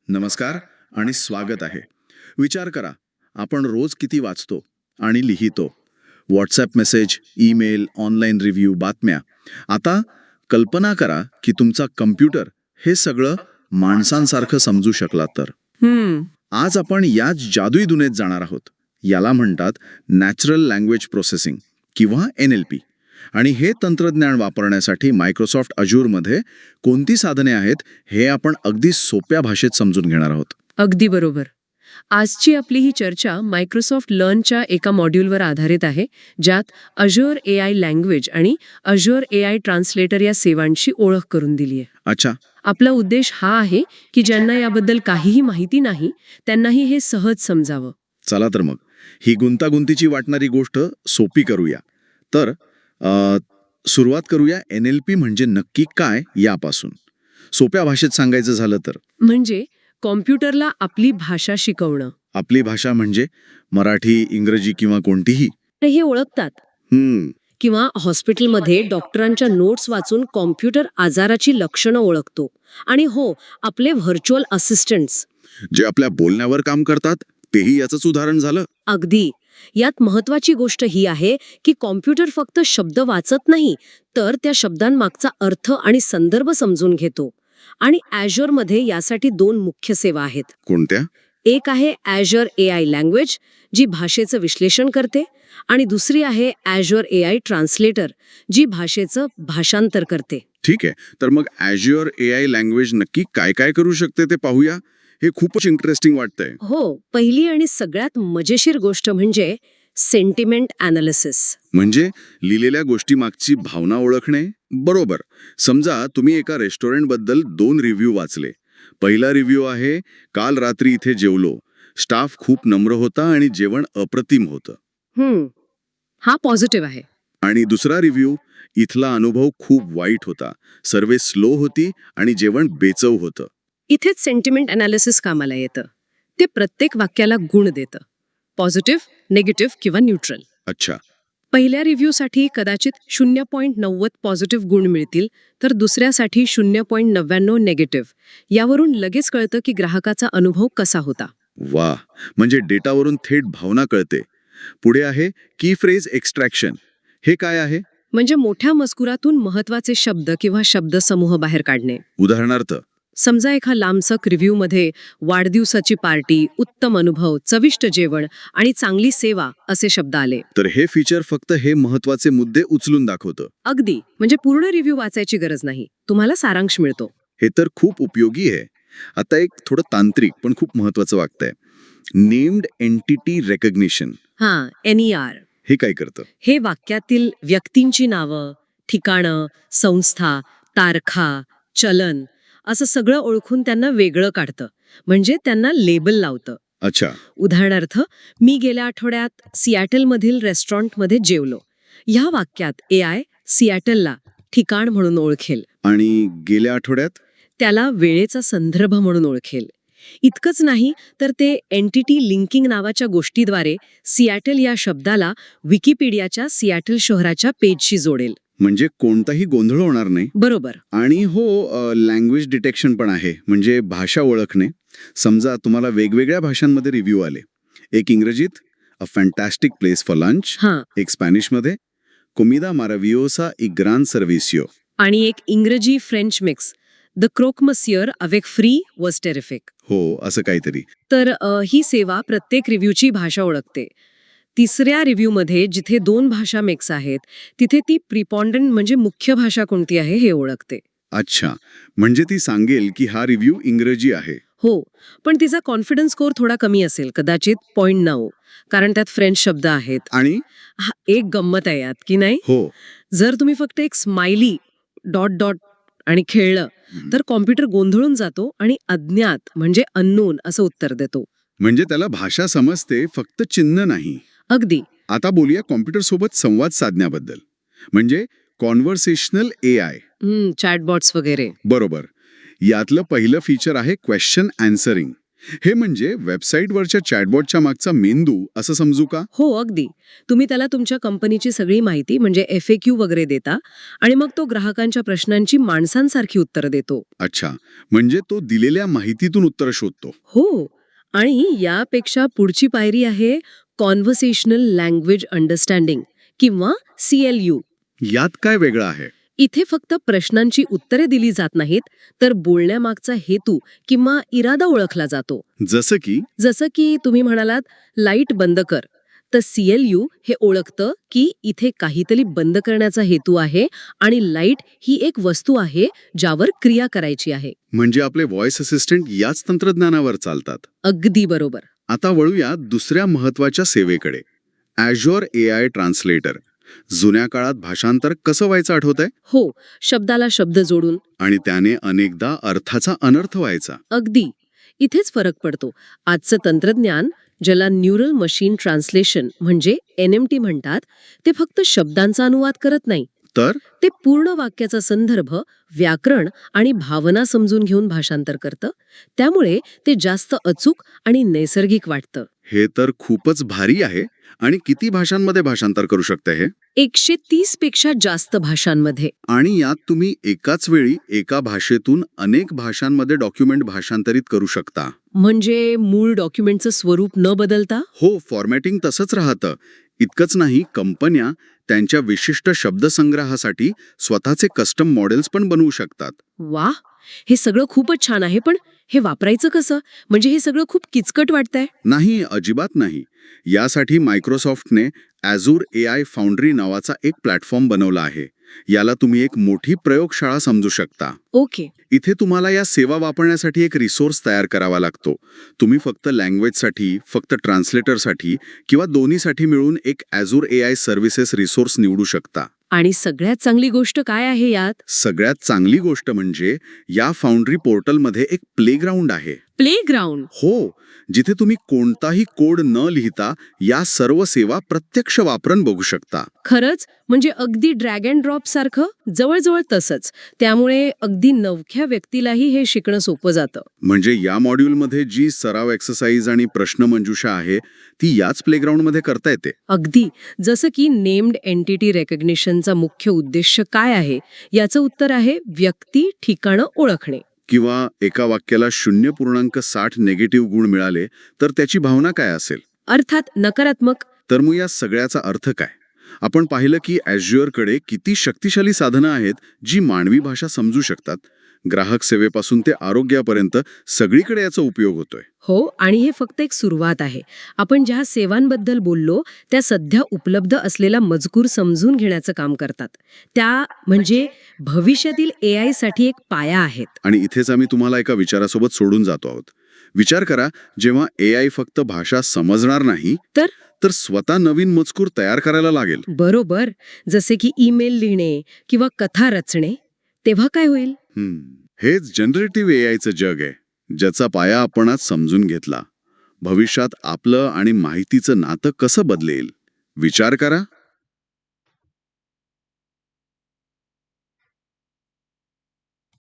नमस्कार आणि स्वागत आहे. विचार करा, आपण रोज किती वाचतो आणि लिहितो. WhatsApp message, email, online review, बातम्या. आता कल्पना करा की तुमचा कम्प्युटर हे सगळं माणसांसारखं समजू शकला तर. आज आपण याच जादुई दुनियेत जाणार आहोत. याला म्हणतात नॅचरल लँग्वेज प्रोसेसिंग किंवा NLP. आणि हे तंत्रज्ञान वापरण्यासाठी मायक्रोसॉफ्ट अजूरमध्ये कोणती साधने आहेत हे आपण अगदी सोप्या भाषेत समजून घेणार आहोत. अगदी बरोबर. आजची आपली ही चर्चा मायक्रोसॉफ्ट लर्नच्या एका मॉड्यूलवर आधारित आहे, ज्यात अझूर AI लँग्वेज आणि अझूर AI ट्रान्सलेटर या सेवांची ओळख करून दिली आहे. अच्छा, आपला उद्देश हा आहे की ज्यांना याबद्दल काहीही माहिती नाही त्यांनाही हे सहज समजावं. चला तर मग ही गुंतागुंतीची वाटणारी गोष्ट सोपी करूया. तर सुरुवात करूया NLP म्हणजे नक्की काय यापासून. सोप्या भाषेत सांगायचं झालं तर म्हणजे कॉम्प्युटरला आपली भाषा शिकवणं. आपली भाषा म्हणजे मराठी, इंग्रजी किंवा कोणतीही. ते हे ओळखतात. किंवा हॉस्पिटलमध्ये डॉक्टरांच्या नोट्स वाचून कॉम्प्युटर आजाराची लक्षणं ओळखतो. आणि हो, आपले व्हर्च्युअल असिस्टंट्स जे आपल्या बोलण्यावर काम करतात तेही याचंच उदाहरण झालं. अगदी. यात महत्वाची गोष्ट ही आहे की कॉम्प्युटर फक्त शब्द वाचत नाही, तर त्या शब्दांमागचा अर्थ आणि संदर्भ समजून घेतो. आणि ॲझ्युरमध्ये यासाठी 2 मुख्य सेवा आहेत. कोणत्या? एक आहे Azure AI लँग्वेज, जी भाषेचं विश्लेषण करते, आणि दुसरी आहे Azure AI ट्रान्सलेटर, जी भाषेचं भाषांतर करते. ठीक आहे, तर मग Azure AI लँग्वेज नक्की काय काय करू शकते ते पाहूया. हे खूपच इंटरेस्टिंग वाटतंय. हो, पहिली आणि सगळ्यात मजेशीर गोष्ट म्हणजे सेंटिमेंट ॲनालिसिस. म्हणजे लिहिलेल्या गोष्टीमागची भावना ओळखणे. बरोबर. समजा तुम्ही एका रेस्टॉरंटबद्दल 2 रिव्ह्यू वाचले. पहिला रिव्ह्यू आहे, काल रात्री इथे जेवलो, स्टाफ खूप नम्र होता आणि जेवण अप्रतिम होतं. हा पॉझिटिव्ह आहे. आणि दुसरा रिव्ह्यू, इथला अनुभव खूप वाईट होता, सर्व्हिस स्लो होती आणि जेवण बेचव होतं. इथेच सेंटिमेंट ॲनालिसिस कामाला येतं. ते प्रत्येक वाक्याला गुण देतं. पॉझिटिव्ह, निगेटिव्ह किंवा न्यूट्रल. अच्छा. पहिल्या रिव्ह्यूसाठी कदाचित 0.90 पॉझिटिव्ह गुण मिळतील, तर दुसऱ्यासाठी 0.99 नेगेटिव्ह. यावरून लगेच कळतं की ग्राहकाचा अनुभव कसा होता. वा, म्हणजे डेटावरून थेट भावना कळते. पुढे आहे की फ्रेज एक्स्ट्रॅक्शन. हे काय आहे? म्हणजे मोठ्या मजकुरातून महत्वाचे शब्द किंवा शब्दसमूह बाहेर काढणे. उदाहरणार्थ, समजा एका लांबसक रिव्ह्यूमध्ये वाढदिवसाची पार्टी, उत्तम अनुभव, चविष्ट जेवण आणि चांगली सेवा असे शब्द आले. तर हे फीचर फक्त हे महत्वाचे मुद्दे उचलून दाखवतं. अगदी. म्हणजे पूर्ण रिव्ह्यू वाचायची गरज नाही, तुम्हाला सारांश मिळतो. हे तर खूप उपयोगी आहे. आता एक थोडं तांत्रिक पण खूप महत्वाचं वाक्य आहे, नेम्ड एंटिटी रेकग्निशन. NER. हे काय करतं? हे वाक्यातील व्यक्तींची नावं, ठिकाणं, संस्था, तारखा, चलन असं सगळं ओळखून त्यांना वेगळं काढतं. म्हणजे त्यांना लेबल लावतं. अच्छा. उदाहरणार्थ, मी गेल्या आठवड्यात सिॲटलमधील रेस्टॉरंटमध्ये जेवलो. ह्या वाक्यात AI सिॲटलला ठिकाण म्हणून ओळखेल. आणि गेल्या आठवड्यात? त्याला वेळेचा संदर्भ म्हणून ओळखेल. इतकंच नाही, तर ते एंटिटी लिंकिंग नावाच्या गोष्टीद्वारे सिॲटल या शब्दाला विकिपीडियाच्या सिॲटल शहराच्या पेजशी जोडेल. म्हणजे कोणताही गोंधळ होणार नाही. बरोबर. आणि हो, लँग्वेज डिटेक्शन पण आहे, म्हणजे भाषा ओळखणे. समजा तुम्हाला वेगवेगळ्या भाषांमध्ये रिव्ह्यू आले. एक इंग्रजीत, अ फॅन्टॅस्टिक प्लेस फॉर लंच. एक स्पॅनिशमध्ये, कोमिदा मारावियोसा y gran servicio. आणि एक इंग्रजी फ्रेंच मिक्स, द क्रोकमसियर अवेक फ्री वॉज टेरिफिक. हो, असं काहीतरी. तर ही सेवा प्रत्येक रिव्ह्यूची भाषा ओळखते. तिसऱ्या रिव्ह्यूमध्ये जिथे 2 भाषा मिक्स आहेत, तिथे ती प्रिपॉन्डंट म्हणजे मुख्य भाषा कोणती आहे हे ओळखते. अच्छा, म्हणजे ती सांगेल की हा रिव्ह्यू इंग्रजी आहे. हो, पण तिचा कॉन्फिडन्स स्कोअर थोडा कमी असेल, कदाचित 0.9, कारण त्यात फ्रेंच शब्द आहेत. आणि एक गंमत आहे यात, की नाही? हो, जर तुम्ही फक्त एक स्माइली डॉट आणि खेळलं, तर कॉम्प्युटर गोंधळून जातो आणि अज्ञात म्हणजे अननोन असं उत्तर देतो. म्हणजे त्याला भाषा समजते, फक्त चिन्ह नाही. अगदी. आता बोलूया कॉम्प्युटर सोबत संवाद साधण्याबद्दल, म्हणजे कॉन्व्हर्सेशनल AI. चॅटबॉट्स वगैरे. बरोबर. यातलं पहिलं फीचर आहे क्वेश्चन आन्सरिंग. हे म्हणजे वेबसाईटवरच्या चॅटबॉटच्या मागचा मेंदू असं समजू का? हो, अगदी. तुम्ही त्याला तुमच्या कंपनीची सगळी माहिती म्हणजे FAQ वगैरे देता आणि मग तो ग्राहकांच्या प्रश्नांची माणसांसारखी उत्तरं देतो. अच्छा, म्हणजे तो दिलेल्या माहितीतून उत्तर शोधतो. हो. आणि यापेक्षा पुढची पायरी आहे कॉन्व्हर्सेशनल लँग्वेज अंडरस्टँडिंग किंवा CLU. यात काय वेगळं आहे? इथे फक्त प्रश्नांची उत्तरे दिली जात नाहीत, तर बोलण्यामागचा हेतू किंवा इरादा ओळखला जातो. जसं की तुम्ही म्हणालात, लाईट बंद कर. तर CLU हे ओळखतं की इथे काहीतरी बंद करण्याचा हेतू आहे आणि लाईट ही एक वस्तू आहे ज्यावर क्रिया करायची आहे. म्हणजे आपले व्हॉइस असिस्टंट याच तंत्रज्ञानावर चालतात. अगदी बरोबर. आता वळूया दुसऱ्या महत्वाच्या सेवेकडे, Azure AI ट्रान्सलेटर. जुन्या काळात भाषांतर कसं व्हायचं आठवतंय? हो, शब्दाला शब्द जोडून. आणि त्याने अनेकदा अर्थाचा अनर्थ व्हायचा. अगदी. इथेच फरक पडतो. आजचं तंत्रज्ञान, ज्याला न्यूरल मशीन ट्रान्सलेशन म्हणजे NMT म्हणतात, ते फक्त शब्दांचा अनुवाद करत नाही. तर ते पूर्ण वाक्याचा संदर्भ, व्याकरण आणि भावना समजून घेऊन भाषांतर करतं. त्यामुळे ते जास्त अचूक आणि नैसर्गिक वाटतं. हे तर खूपच भारी आहे. आणि किती भाषांमध्ये भाषांतर करू शकते हे? 130 पेक्षा जास्त भाषांमध्ये. आणि यात तुम्ही एकाच वेळी एका भाषेतून अनेक भाषांमध्ये डॉक्युमेंट भाषांतरित करू शकता. म्हणजे मूळ डॉक्युमेंटचं स्वरूप न बदलता? हो, फॉर्मॅटिंग तसंच राहतं. इतकंच नाही, कंपन्या त्यांच्या विशिष्ट शब्दसंग्रहासाठी स्वतःचे कस्टम मॉडेल्स पण बनवू शकतात. वाह! हे सगळं खूपच छान आहे, पण हे वापरायचं कसं? म्हणजे हे सगळं खूप किचकट वाटतंय. नाही, अजिबात नाही. यासाठी मायक्रोसॉफ्टने Azure AI फाउंड्री नावाचा एक प्लॅटफॉर्म बनवला आहे. याला तुम्ही एक मोठी प्रयोगशाळा समजू शकता. ओके. इथे तुम्हाला या सेवा वापरण्यासाठी एक रिसोर्स तयार करावा लागतो. तुम्ही फक्त लँग्वेजसाठी, फक्त ट्रान्सलेटरसाठी किंवा दोन्हीसाठी मिळून एक Azure AI सर्व्हिसेस रिसोर्स निवडू शकता. आणि सगळ्यात चांगली गोष्ट काय आहे यात? सगळ्यात चांगली गोष्ट म्हणजे या फाउंड्री पोर्टलमध्ये एक प्लेग्राऊंड आहे. प्लेग्राऊंड? हो, जिथे तुम्ही कोणताही कोड न लिहिता या सर्व सेवा प्रत्यक्ष वापरून बघू शकता. खरंच? म्हणजे अगदी ड्रॅग अँड ड्रॉप सारखं? जवळजवळ तसंच. त्यामुळे अगदी नवख्या व्यक्तीलाही हे शिकणं सोपं जातं. म्हणजे या मॉड्यूलमध्ये जी सराव एक्सरसाइज आणि प्रश्नमंजुषा आहे ती याच प्लेग्राऊंडमध्ये करता येते. अगदी. जसं की नेम्ड एंटिटी रेकग्निशनचा मुख्य उद्देश काय आहे, याचं उत्तर आहे व्यक्ती, ठिकाणं ओळखणे. किंवा एका वाक्याला 0.60 निगेटिव्ह गुण मिळाले तर त्याची भावना काय असेल? अर्थात नकारात्मक. तर मग या सगळ्याचा अर्थ काय? आपण पाहिलं की Azureकडे किती शक्तिशाली साधनं आहेत जी मानवी भाषा समजू शकतात. ग्राहक सेवेपासून ते आरोग्यापर्यंत सगळीकडे याचा उपयोग होतोय. हो, आणि हे फक्त एक सुरुवात आहे. आपण ज्या सेवांबद्दल बोललो त्या सध्या उपलब्ध असलेला मजकूर समजून घेण्याचं काम करतात. त्या म्हणजे भविष्यातील AI साठी एक पाया आहेत. आणि इथेच आम्ही तुम्हाला एका विचारासोबत सोडून जातो आहोत. विचार करा, जेव्हा AI फक्त भाषा समजणार नाही तर स्वतः नवीन मजकूर तयार करायला लागेल. बरोबर. जसे की ईमेल लिहिणे किंवा कथा रचणे, तेव्हा काय होईल? हेच जनरेटिव्ह AIचं जग आहे, ज्याचा पाया आपण आज समजून घेतला. भविष्यात आपलं आणि माहितीचं नातं कसं बदलेल? विचार करा.